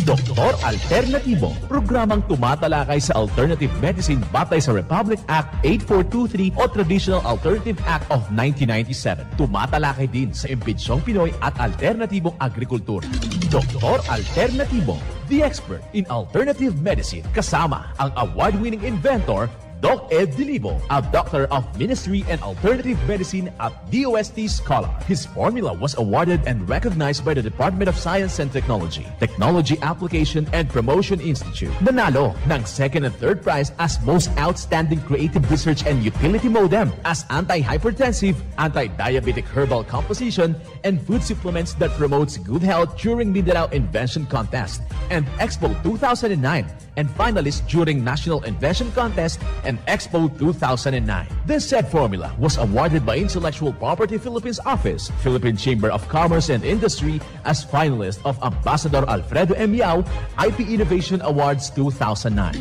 Doktor Alternatibo, programang tumatalakay sa alternative medicine batay sa Republic Act 8423 o Traditional Alternative Act of 1997. Tumatalakay din sa imbitsyong Pinoy at alternatibong agrikultura. Doktor Alternatibo, the expert in alternative medicine, kasama ang award-winning inventor Doc Ed Dilibo, a doctor of ministry and alternative medicine at DOST Scholar. His formula was awarded and recognized by the Department of Science and Technology, Technology Application and Promotion Institute. Nanalo ng second and third prize as Most Outstanding Creative Research and Utility Modem, as anti-hypertensive, anti-diabetic herbal composition, and food supplements that promotes good health during Mindanao Invention Contest and Expo 2009, and finalist during National Invention Contest and Expo 2009. This said formula was awarded by Intellectual Property Philippines Office, Philippine Chamber of Commerce and Industry as finalist of Ambassador Alfredo M. Yao IP Innovation Awards 2009.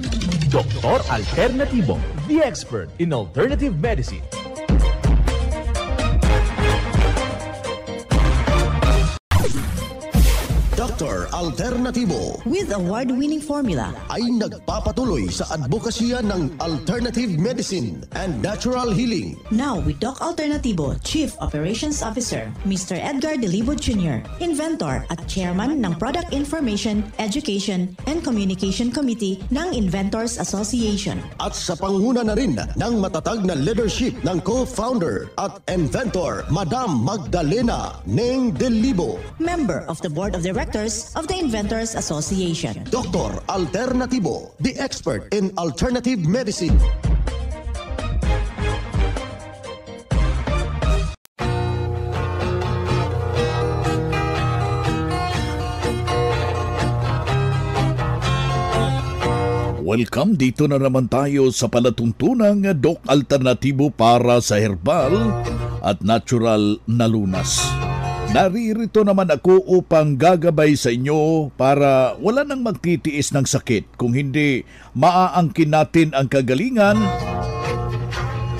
Doktor Alternatibo, the expert in alternative medicine. Dr. Alternatibo with award-winning formula ay nagpapatuloy sa advokasya ng alternative medicine and natural healing. Now with Doc Alternatibo, Chief Operations Officer, Mr. Edgar Dilibo Jr., Inventor at Chairman ng Product Information, Education and Communication Committee ng Inventors Association. At sa panguna na rin ng matatag na leadership ng co-founder at inventor, Madam Magdalena Neng Dilibo, Member of the Board of Directors of the Inventors Association. Dr. Alternatibo, the expert in alternative medicine. Welcome, dito na naman tayo sa palatuntunang Doc Alternatibo para sa herbal at natural na lunas. Naririto naman ako upang gagabay sa inyo para wala nang magtitiis ng sakit. Kung hindi maaangkin natin ang kagalingan,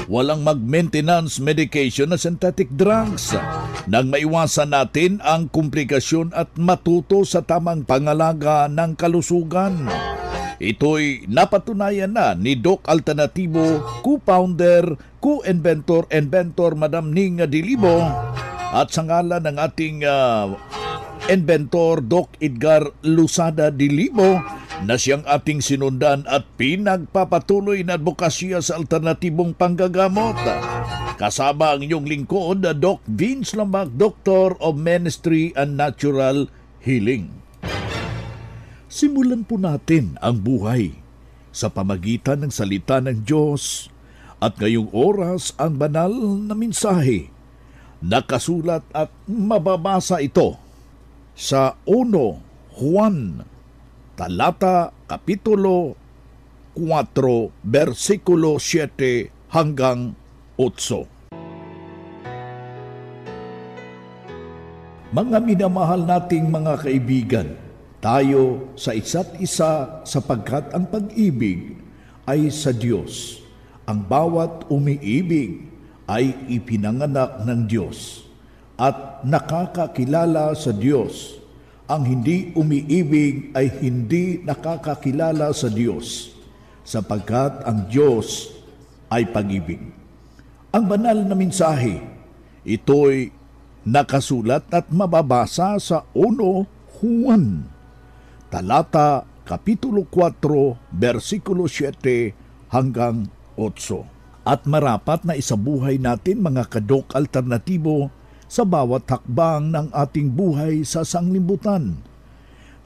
walang mag-maintenance medication na synthetic drugs nang maiwasan natin ang komplikasyon at matuto sa tamang pangalaga ng kalusugan. Ito'y napatunayan na ni Doc Alternatibo, co-founder, co-inventor, Madam Ning Dilibo, at sa ngalan ng ating inventor Doc Edgar Lusada Dilibo na siyang ating sinundan at pinagpapatuloy na advokasya sa alternatibong panggagamot. Kasama ang inyong lingkod, Doc Vince Lambak, Doctor of Ministry and Natural Healing. Simulan po natin ang buhay sa pamagitan ng salita ng Diyos at ngayong oras ang banal na mensahe. Nakasulat at mababasa ito sa 1 Juan, talata, kapitulo 4, versikulo 7 hanggang 8. Mga minamahal nating mga kaibigan, tayo sa isa't isa sapagkat ang pag-ibig ay sa Diyos. Ang bawat umiibig ay ipinanganak ng Diyos at nakakakilala sa Diyos. Ang hindi umiibig ay hindi nakakakilala sa Diyos, sapagkat ang Diyos ay pag-ibig. Ang banal na mensahe, ito'y nakasulat at mababasa sa 1 Juan, talata, kapitulo 4, versikulo 7 hanggang 8. At marapat na isabuhay natin mga kadok alternatibo sa bawat hakbang ng ating buhay sa sanglibutan.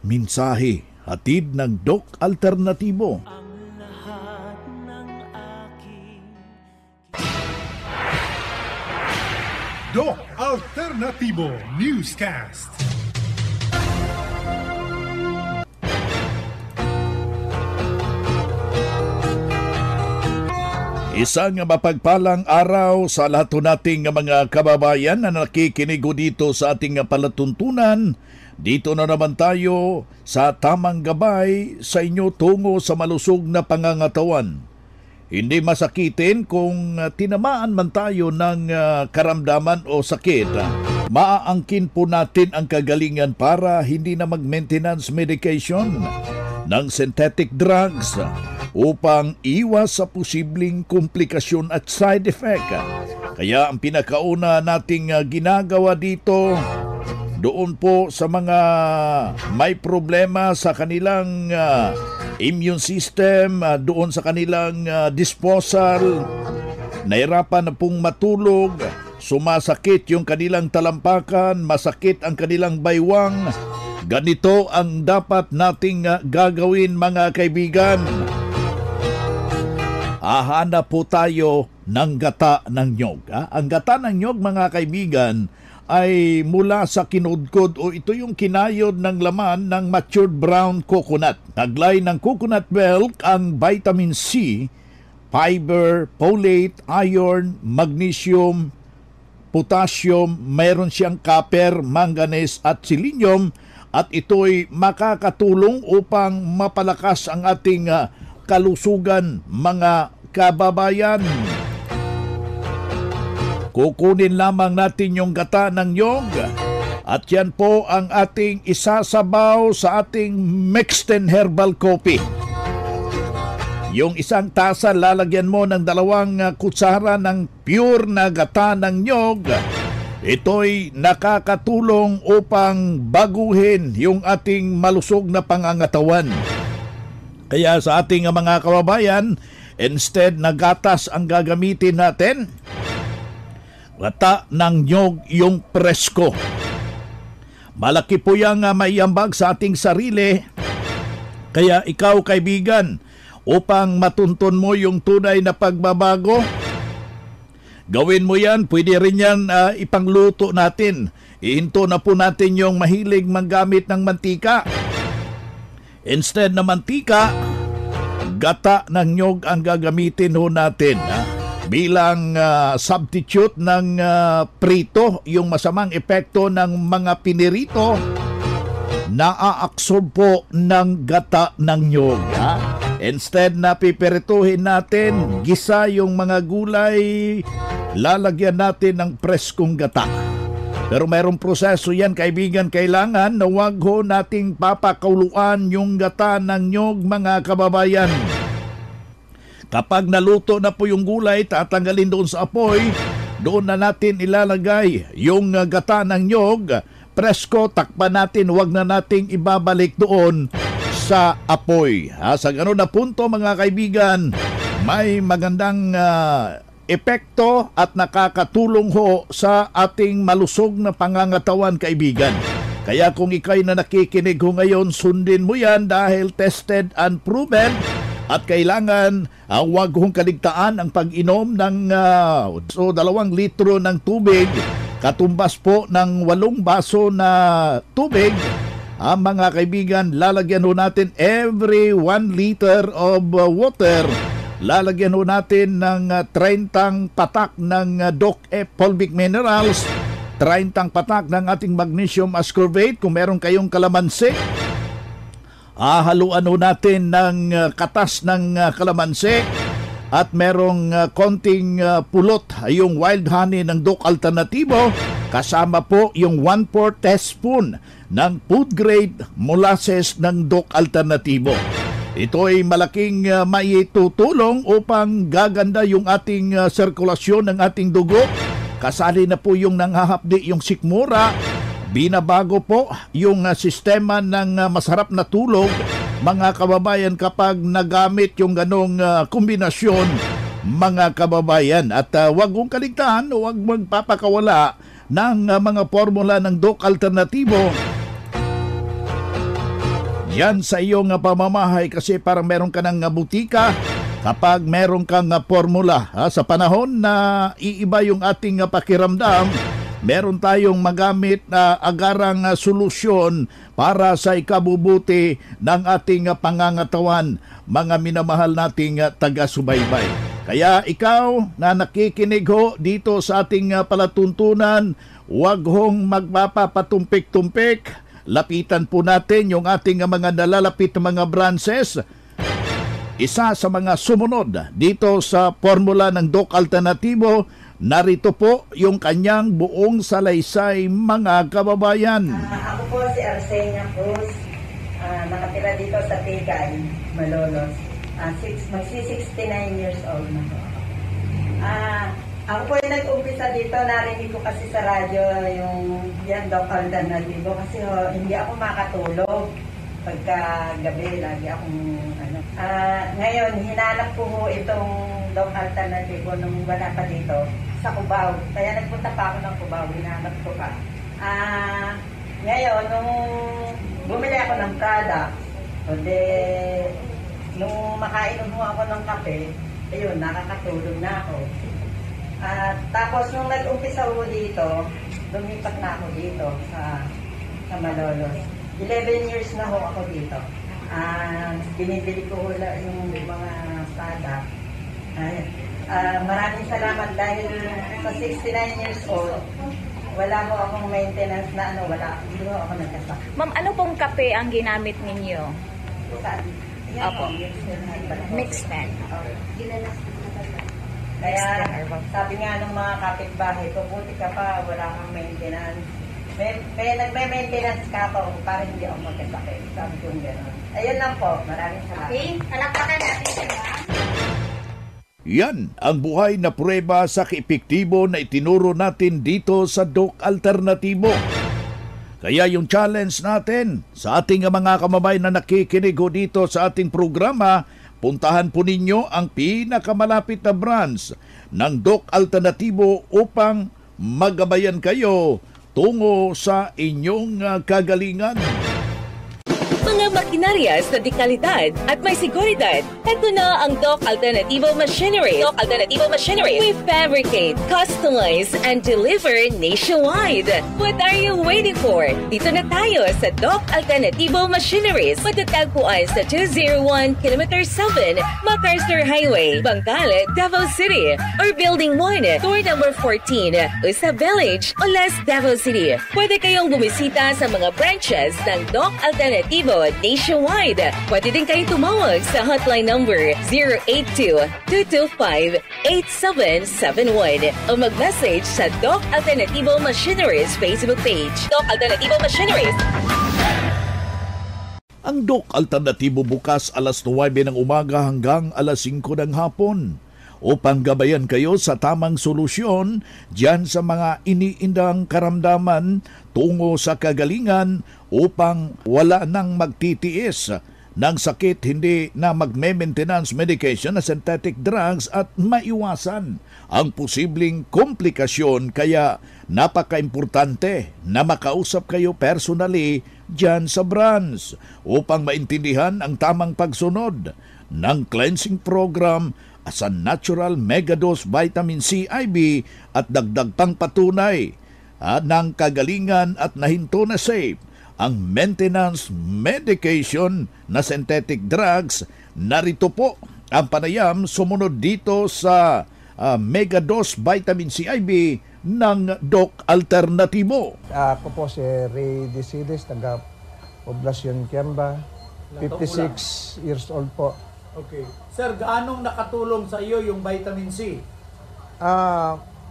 Mensahe hatid ng Doc Alternatibo. Doc Alternatibo Newscast. Isang mapagpalang araw sa lahat nating mga kababayan na nakikinig dito sa ating palatuntunan. Dito na naman tayo sa tamang gabay sa inyo tungo sa malusog na pangangatawan. Hindi masakitin kung tinamaan man tayo ng karamdaman o sakit. Maaangkin po natin ang kagalingan para hindi na mag-maintenance medication ng synthetic drugs upang iwas sa posibleng komplikasyon at side effect. Kaya ang pinakauna nating ginagawa dito, doon po sa mga may problema sa kanilang immune system, doon sa kanilang disposal, nahirapan na pong matulog, sumasakit yung kanilang talampakan, masakit ang kanilang baywang. Ganito ang dapat nating gagawin, mga kaibigan. Hahanap po tayo ng gata ng nyog. Ang gata ng nyog, mga kaibigan, ay mula sa kinudkod o ito yung kinayod ng laman ng matured brown coconut. Taglay ng coconut milk ang vitamin C, fiber, folate, iron, magnesium, potassium, mayroon siyang copper, manganese at selenium, at ito'y makakatulong upang mapalakas ang ating kalusugan, mga kababayan. Kukunin lamang natin yung gata ng nyog at yan po ang ating isasabaw sa ating mixed and herbal coffee. Yung isang tasa, lalagyan mo ng 2 kutsara ng pure na gata ng nyog. Ito'y nakakatulong upang baguhin yung ating malusog na pangangatawan. Kaya sa ating mga kababayan, instead na gatas ang gagamitin natin, gata ng nyog yung presko. Malaki po yung maiambag sa ating sarili. Kaya ikaw, kaibigan, upang matuntun mo yung tunay na pagbabago, gawin mo yan. Pwede rin yan ipangluto natin. Ihinto na po natin yung mahilig manggamit ng mantika. Instead na mantika, gata ng nyog ang gagamitin ho natin bilang substitute ng prito. Yung masamang epekto ng mga pinirito, naaabsorb po ng gata ng nyog. Instead na pipirituhin natin, gisa yung mga gulay, lalagyan natin ng preskong gata. Pero mayroong proseso yan, kaibigan. Kailangan na wag ho nating papakauluan yung gata ng nyog, mga kababayan. Kapag naluto na po yung gulay, tatanggalin doon sa apoy, doon na natin ilalagay yung gata ng nyog. Presko, takpan natin, wag na nating ibabalik doon sa apoy. Sa ganun na punto, mga kaibigan, may magandang epekto at nakakatulong ho sa ating malusog na pangangatawan, kaibigan. Kaya kung ikay na nakikinig ho ngayon, sundin mo yan dahil tested and proven. At kailangan wag hong kaligtaan ang pag-inom ng 2 litro ng tubig, katumbas po ng 8 baso na tubig. Mga kaibigan, lalagyan ho natin every 1 liter of water. Lalagyan ho natin ng 30 patak ng DOC-F fulvic minerals, 30 patak ng ating magnesium ascorbate kung meron kayong kalamansi. Haluan ho natin ng katas ng kalamansi at merong konting pulot, yung wild honey ng DOC Alternativo, kasama po yung 1/4 teaspoon ng food grade molasses ng DOC Alternativo. Ito ay malaking maitutulong upang gaganda yung ating sirkulasyon ng ating dugo. Kasali na po yung nanghahapdi, yung sikmura. Binabago po yung sistema ng masarap na tulog, mga kababayan, kapag nagamit yung ganong kombinasyon, mga kababayan. At wag mong kaligtaan, wag magpapakawala ng mga formula ng DOC Alternativo. Yan sa iyong pamamahay, kasi parang meron ka ng butika kapag meron kang formula. Sa panahon na iiba yung ating pakiramdam, meron tayong magamit na agarang solusyon para sa ikabubuti ng ating pangangatawan, mga minamahal nating taga-subaybay. Kaya ikaw na nakikinig ho dito sa ating palatuntunan, huwag hong magpapatumpik-tumpik. Lapitan po natin yung ating mga nalalapit na mga branches. Isa sa mga sumunod dito sa formula ng DOC Alternativo, Narito po yung kanyang buong salaysay, mga kababayan. Ako po si Arsenia Cruz, nakatira dito sa Tigay, Malolos. Magsi-69 years old na po. Ako po yung nag-umpisa dito, narinig ko kasi sa radyo yung yan, Doc Alternativo, kasi hindi ako makatulog. Pagka gabi, lagi akong ngayon, hinanap ko itong Doc Alternativo nung wala pa dito sa Cubao. Kaya nagpunta pa ako ng Cubao, hinanap ko pa. Ngayon, nung bumili ako ng product, nung makainom ako ng kape, ayun, nakakatulog na ako. Tapos nung nag-umpisa ko dito, lumipat na ako dito sa Malolos. 11 years na ho ako dito. Binibili ko yung mga product. Maraming salamat dahil sa 69 years old, wala ho akong maintenance na hindi ho ako nagkasakit. Ma'am, ano pong kape ang ginamit ninyo? Opo. Mixed pen. Kaya sabi nga ng mga kapitbahay ko, buti ka pa, wala kang maintenance. Nagme-maintenance ka pa para hindi ako magkasakit. Sabi ko gano'n. Ayun lang po. Maraming salamat. Okay, palakpakan natin sila. Yan ang buhay na prueba sa kaepektibo na itinuro natin dito sa Doc Alternativo. Kaya yung challenge natin sa ating mga kamabay na nakikinig dito sa ating programa, puntahan po ninyo ang pinakamalapit na branch ng Doc Alternativo upang magabayan kayo tungo sa inyong kagalingan. Mga makinarias na di kalidad at may seguridad. Ito na ang Doc Alternativo Machinery. Doc Alternativo Machinery. We fabricate, customize, and deliver nationwide. What are you waiting for? Dito na tayo sa Doc Alternativo Machineries. Matatagpuan sa 201 km 7 MacArthur Highway, Bangkal, Davao City. Or Building 1, Door number 14, Usa Village, Olas, Davao City. Pwede kayong bumisita sa mga branches ng Doc Alternativo nationwide. Pwede din kayo tumawag sa hotline number 082-225-8771 o mag-message sa Doc Alternativo Machineries Facebook page. Doc Alternativo Machineries. Ang Doc Alternativo bukas alas 9 ng umaga hanggang alas 5 ng hapon upang gabayan kayo sa tamang solusyon diyan sa mga iniindang karamdaman tungo sa kagalingan upang wala nang magtitiis ng sakit, hindi na magme-maintenance medication na synthetic drugs at maiwasan ang posibleng komplikasyon. Kaya napaka-importante na makausap kayo personally diyan sa branch upang maintindihan ang tamang pagsunod ng cleansing program sa Natural Megadose Vitamin C IV at dagdag pang patunay ng kagalingan at nahinto na safe ang maintenance medication na synthetic drugs. Narito po ang panayam sumunod dito sa Megadose Vitamin C IV ng Doc Alternativo. Ako po si Ray Decides, taga Poblacion Kiamba, 56 years old po. Okay. Sir, gaanong nakatulong sa iyo yung vitamin C?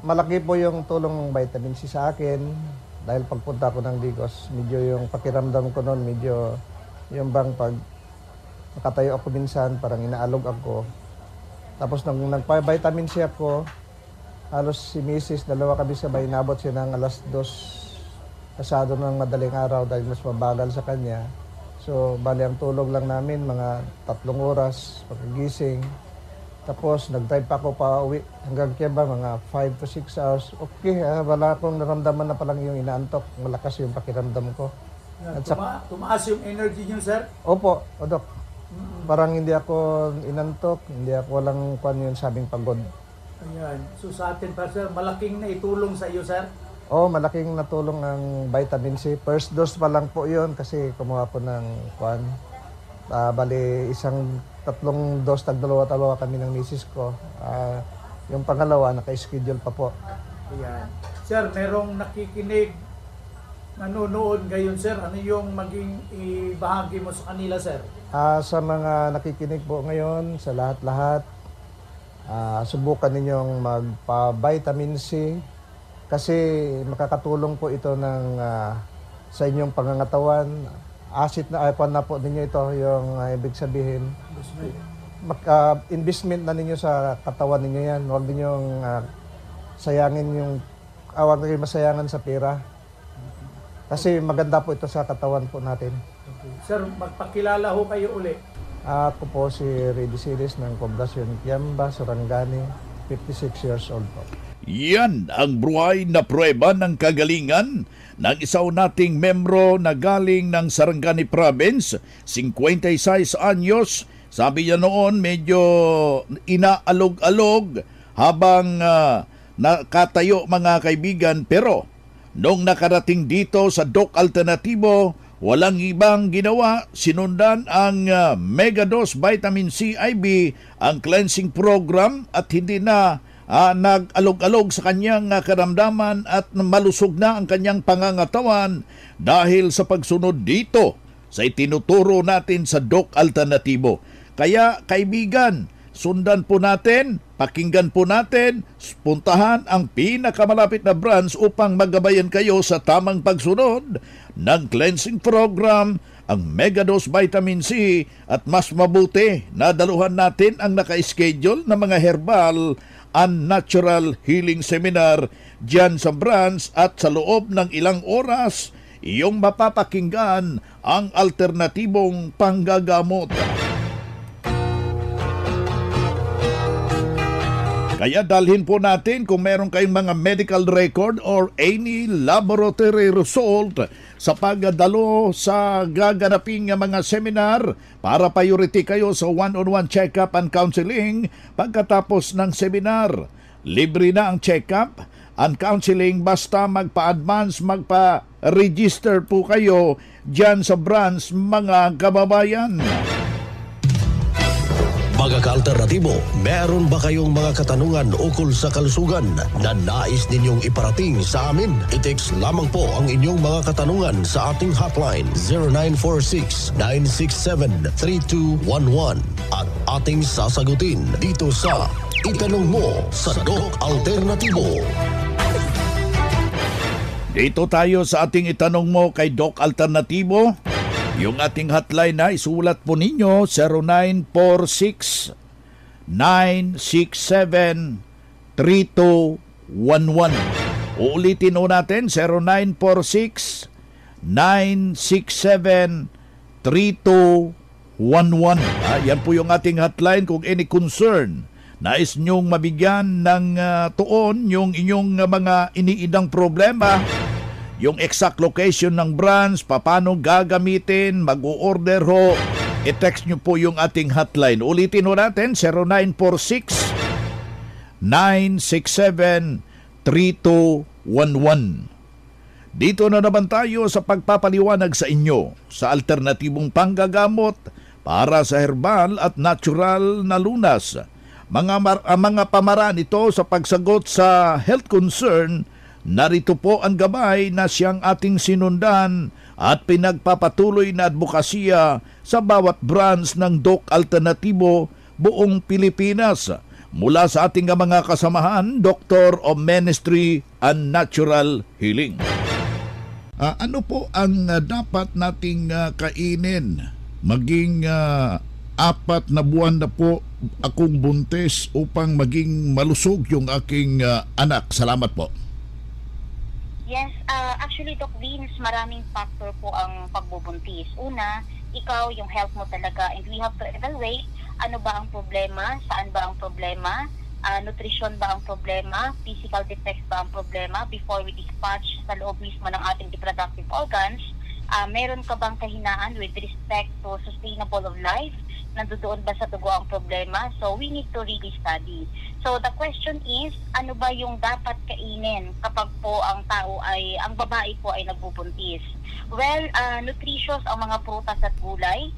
Malaki po yung tulong ng vitamin C sa akin dahil pagpunta ko ng Digos, medyo yung pakiramdam ko noon, medyo yung bang pag nakatayo ako minsan, parang inaalog ako. Tapos nung nagpa-vitamin C ako, halos si Mrs. dalawa kami sabay, nabot siya ng alas 2 pasado ng madaling araw dahil mas mabagal sa kanya. So, bali ang tulog lang namin, mga 3 oras, pagkagising. Tapos, nag-drive pa ako pa uwi hanggang Kiamba, mga 5 to 6 hours. Okay, wala akong naramdaman na palang yung inaantok. Malakas yung pakiramdam ko. At tumaas yung energy niyo, sir? Opo, Dok. Parang hindi ako inantok, hindi ako walang yun sabing pagod. Ayan. So, sa atin pa, sir, malaking naitulong sa iyo, sir? Malaking natulong ang vitamin C. First dose pa lang po yun kasi kumuha ko ng bali 3 dose, tagdalawa kami ng misis ko. Yung pangalawa, naka-schedule pa po. Ayan. Sir, merong nakikinig, nanonood ngayon, sir. Ano yung maging ibahagi mo sa kanila, sir? Sa mga nakikinig po ngayon, sa lahat-lahat, subukan ninyong magpa-vitamin C kasi makakatulong po ito sa inyong pangangatawan. Acid na iPhone na po ninyo ito, yung ibig sabihin. Investment na ninyo sa katawan ninyo yan. Huwag ninyong sayangin huwag kayo masayangan sa pera. Kasi maganda po ito sa katawan po natin. Okay. Sir, magpakilala ho kayo uli. Ako po si Reddy Siles ng Poblasyon Kiamba, Sarangani, 56 years old po. Yan ang buhay na pruweba ng kagalingan ng isa nating membro na galing ng Sarangani Province, 56 anyos. Sabi niya noon medyo inaalog-alog habang nakatayo mga kaibigan, pero nung nakarating dito sa Doc Alternativo, walang ibang ginawa, sinundan ang Megadose Vitamin C IV, ang cleansing program, at hindi na nag-alog-alog sa kanyang karamdaman at malusog na ang kanyang pangangatawan dahil sa pagsunod dito sa itinuturo natin sa Doc Alternativo. Kaya kaibigan, sundan po natin, pakinggan po natin, puntahan ang pinakamalapit na branch upang magabayan kayo sa tamang pagsunod ng cleansing program, ang Megadose Vitamin C, at mas mabuti na daluhan natin ang naka-schedule na mga herbal and natural healing seminar dyan sa branch, at sa loob ng ilang oras, iyong mapapakinggan ang alternatibong panggagamot. Kaya dalhin po natin kung meron kayong mga medical record or any laboratory result sa pagdalo sa gaganaping mga seminar para priority kayo sa one-on-one check-up and counseling pagkatapos ng seminar. Libre na ang check-up and counseling basta magpa-advance, magpa-register po kayo dyan sa branch mga kababayan. Mga ka-alternatibo, meron ba kayong mga katanungan ukol sa kalusugan na nais ninyong iparating sa amin? I-text lamang po ang inyong mga katanungan sa ating hotline 0946-967-3211 at ating sasagutin dito sa Itanong Mo sa Doc Alternatibo. Dito tayo sa ating Itanong Mo kay Doc Alternatibo. Yung ating hotline na isulat po ninyo 0946-967-3211. Uulitin po natin 0946-967-3211. Yan po yung ating hotline kung any concern. Nais nyong mabigyan ng tuon yung inyong mga iniidang problema, yung exact location ng branch, paano gagamitin, mag-o-order ho, i-text nyo po yung ating hotline. Ulitin ho natin, 0946-967-3211. Dito na naman tayo sa pagpapaliwanag sa inyo sa alternatibong panggagamot para sa herbal at natural na lunas. Mga pamaraan ito sa pagsagot sa health concern. Narito po ang gabay na siyang ating sinundan at pinagpapatuloy na advokasya sa bawat branch ng Doc Alternativo buong Pilipinas mula sa ating mga kasamahan, Doctor of Ministry and Natural Healing. Ano po ang dapat nating kainin? Maging 4 na buwan na po akong buntis upang maging malusog yung aking anak. Salamat po. Yes, actually Doc Vince, maraming factor po ang pagbubuntis. Una, ikaw, yung health mo talaga, and we have to evaluate ano ba ang problema, saan ba ang problema, nutrition ba ang problema, physical defects ba ang problema before we dispatch sa loob mismo ng ating reproductive organs. Meron ka bang kahinaan with respect to sustainable of life? Nandoon ba sa dugo ang problema? So we need to really study. So the question is, ano ba yung dapat kainin kapag po ang babae po ay nagbubuntis? Well, nutritious ang mga prutas at gulay,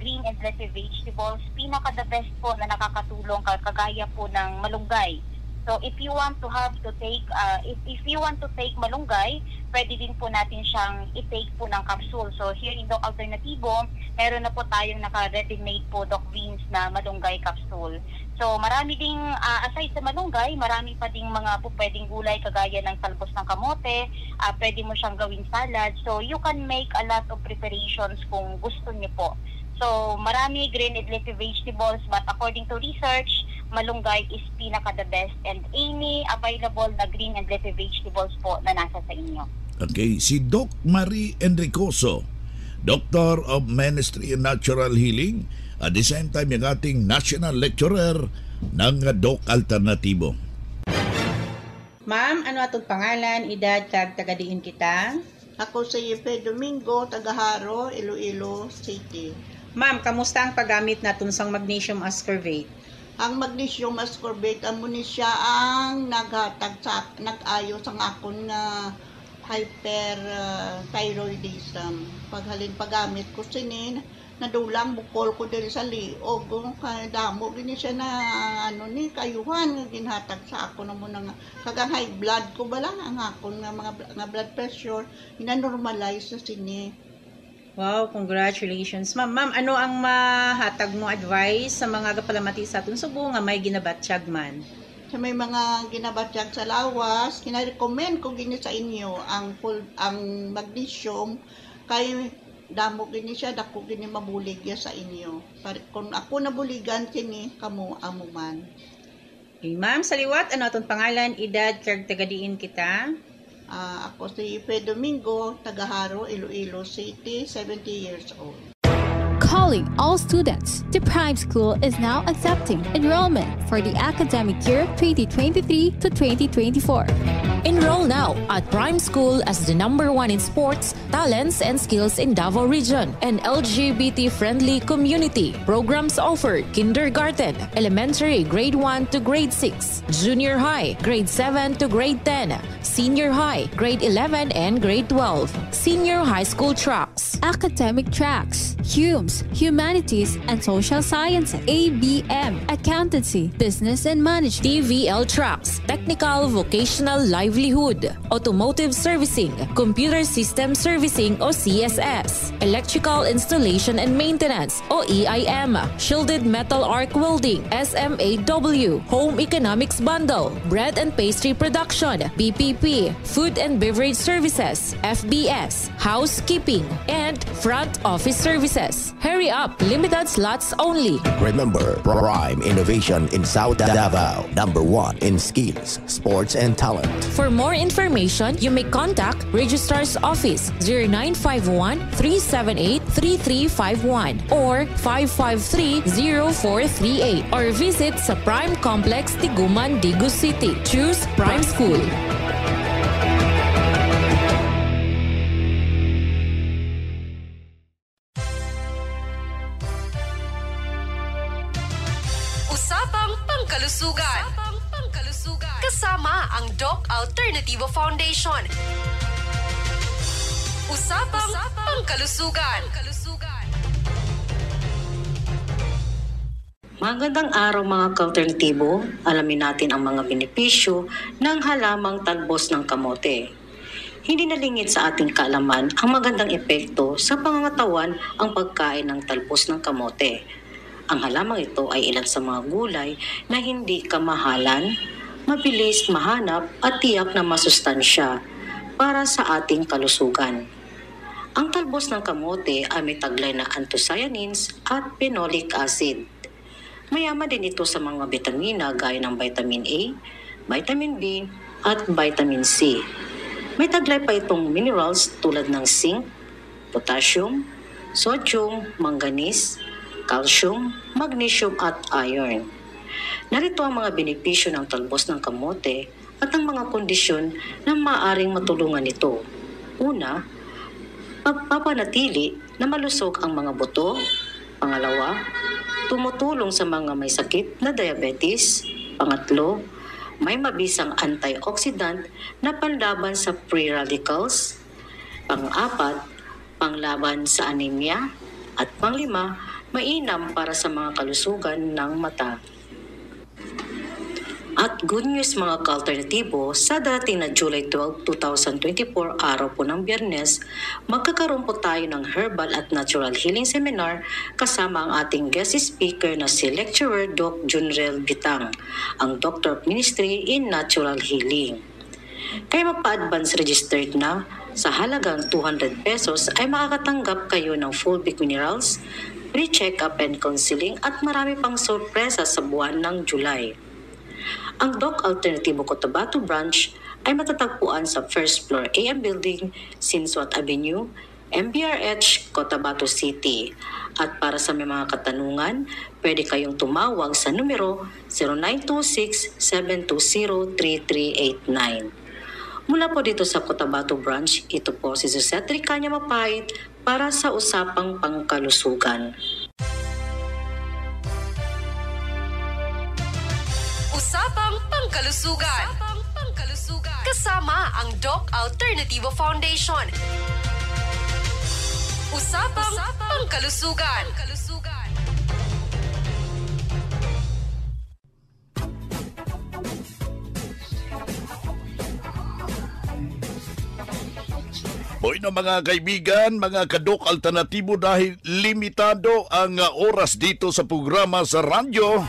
green and leafy vegetables, pinaka the best po na nakakatulong kagaya po ng malunggay. So So if you want to take if you want to take malunggay, pwede din po natin siyang i-take po ng capsule. So here in Doc Alternativo, meron na po tayong naka-ready-made po Doc Beans na malunggay capsule. So marami ding aside sa malunggay, marami pa ding mga po pwedeng gulay kagaya ng talbos ng kamote, pwede mo siyang gawing salad. So you can make a lot of preparations kung gusto niyo po. So marami green and leafy vegetables, but according to research, malunggay is pinaka the best and any available na green and leafy vegetables po na nasa sa inyo. Okay, si Doc Marie Enricoso, Doctor of Ministry in Natural Healing, at the same time yung ating National Lecturer ng Doc Alternativo. Ma'am, ano atong pangalan, edad, kag tagadiin kita? Ako si Yepe Domingo, Tagaharo, Iloilo City. Ma'am, kamusta ang paggamit natin sang magnesium ascorbate? Ang magnesium ascorbate, amo ni siya ang nag-ayo sa akon na hyperthyroidism. Paghalin paggamit ko sinin, nadulang bukol ko diri sa liog. Kaya damo gini siya na kayuhan ginhatag sa ako na muna nga. Kagang high blood ko bala ang akon nga mga blood pressure, ina-normalize na sini. Wow, congratulations. Ma'am, ano ang mahatag mo advice sa mga kapalamati sa atong Subo nga may ginabatsyag man? Sa may mga ginabatsyag sa lawas, kina-recommend ko gini sa inyo ang magnesium kay damo gini siya, dako gini mabuligya sa inyo. Kung ako nabuligan kini, kamo amo man. Okay, ma'am, sa liwat, ano atong pangalan, edad, kag tagadiin kita? Ako si Yepe Domingo, Tagaharo, Iloilo City, 70 years old. Calling all students, the Prime School is now accepting enrollment for the academic year 2023 to 2024. Enroll now at Prime School as the #1 in sports, talents, and skills in Davao Region, an LGBT-friendly community. Programs offered: kindergarten, elementary, grade 1 to grade 6, junior high, grade 7 to grade 10, senior high, grade 11 and grade 12, senior high school tracks, academic tracks, HUMS, Humanities and Social Sciences, ABM, Accountancy, Business and Management, TVL tracks, technical, vocational, livelihood, automotive servicing, computer system servicing o CSS, electrical installation and maintenance o EIM, shielded metal arc welding, SMAW, home economics bundle, bread and pastry production, BPP, food and beverage services, FBS, housekeeping, and front office services. Hurry up, limited slots only. Remember, Prime Innovation in South Davao, #1 in skills, sports, and talent. For more information, you may contact Registrar's Office 0951-378-3351 or 553-0438 or visit sa Prime Complex, Tiguman, Digu City. Choose Prime School. Usapang Pangkalusugan. Kasama ang Doc Alternativo Foundation. Usapang Pangkalusugan. Magandang araw mga ka-alternatibo. Alamin natin ang mga benepisyo ng halamang talbos ng kamote. Hindi nalingid sa ating kaalaman ang magandang epekto sa pangangatawan ang pagkain ng talbos ng kamote. Ang halamang ito ay ilan sa mga gulay na hindi kamahalan, mabilis mahanap at tiyak na masustansya para sa ating kalusugan. Ang talbos ng kamote ay may taglay na anthocyanins at phenolic acid. Mayaman din ito sa mga bitamina gaya ng vitamin A, vitamin B at vitamin C. May taglay pa itong minerals tulad ng zinc, potassium, sodium, manganese, calcium, magnesium at iron. Narito ang mga benepisyo ng talbos ng kamote at ang mga kondisyon na maaaring matulungan ito. Una, pagpapanatili na malusog ang mga buto. Pangalawa, tumutulong sa mga may sakit na diabetes. Pangatlo, may mabisang antioxidant na panlaban sa free radicals. Pang-apat, panglaban sa anemia. At panglima, mainam para sa mga kalusugan ng mata. At good news mga ka-alternatibo, sa darating na July 12, 2024, araw po ng Biyernes, magkakaroon po tayo ng Herbal at Natural Healing Seminar kasama ang ating guest speaker na si Lecturer Doc Junrel Bitang, ang Doctor of Ministry in Natural Healing. Kaya mapa-advance registered na, sa halagang 200 pesos ay makakatanggap kayo ng full Bic Minerals, free check-up and counseling at marami pang sorpresa sa buwan ng July. Ang Doc Alternativo Cotabato Branch ay matatagpuan sa first floor AM Building, Sinsuat Avenue, MBRH, Cotabato City. At para sa may mga katanungan, pwede kayong tumawag sa numero 0926-720-3389. Mula po dito sa Cotabato Branch, ito po si Jose Tricania Mapait para sa Usapang Pangkalusugan. Usapang Pangkalusugan. Kasama ang Doc Alternativo Foundation. Usapang Pangkalusugan. Boy na mga kaibigan, mga kadok alternatibo, dahil limitado ang oras dito sa programa sa radyo,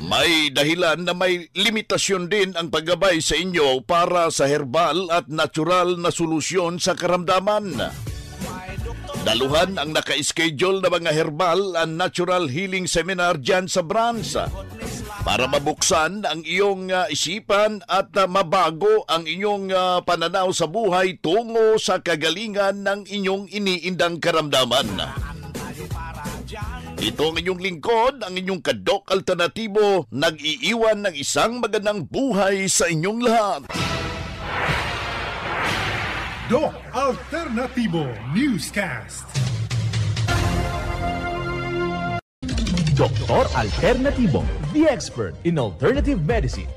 may dahilan na may limitasyon din ang paggabay sa inyo para sa herbal at natural na solusyon sa karamdaman. Daluhan ang naka-schedule na mga herbal and natural healing seminar dyan sa branch para mabuksan ang iyong isipan at mabago ang inyong pananaw sa buhay tungo sa kagalingan ng inyong iniindang karamdaman. Ito ang inyong lingkod, ang inyong kadok alternatibo, nag-iiwan ng isang magandang buhay sa inyong lahat. Doc Alternativo Newscast. Doktor Alternativo, the expert in alternative medicine.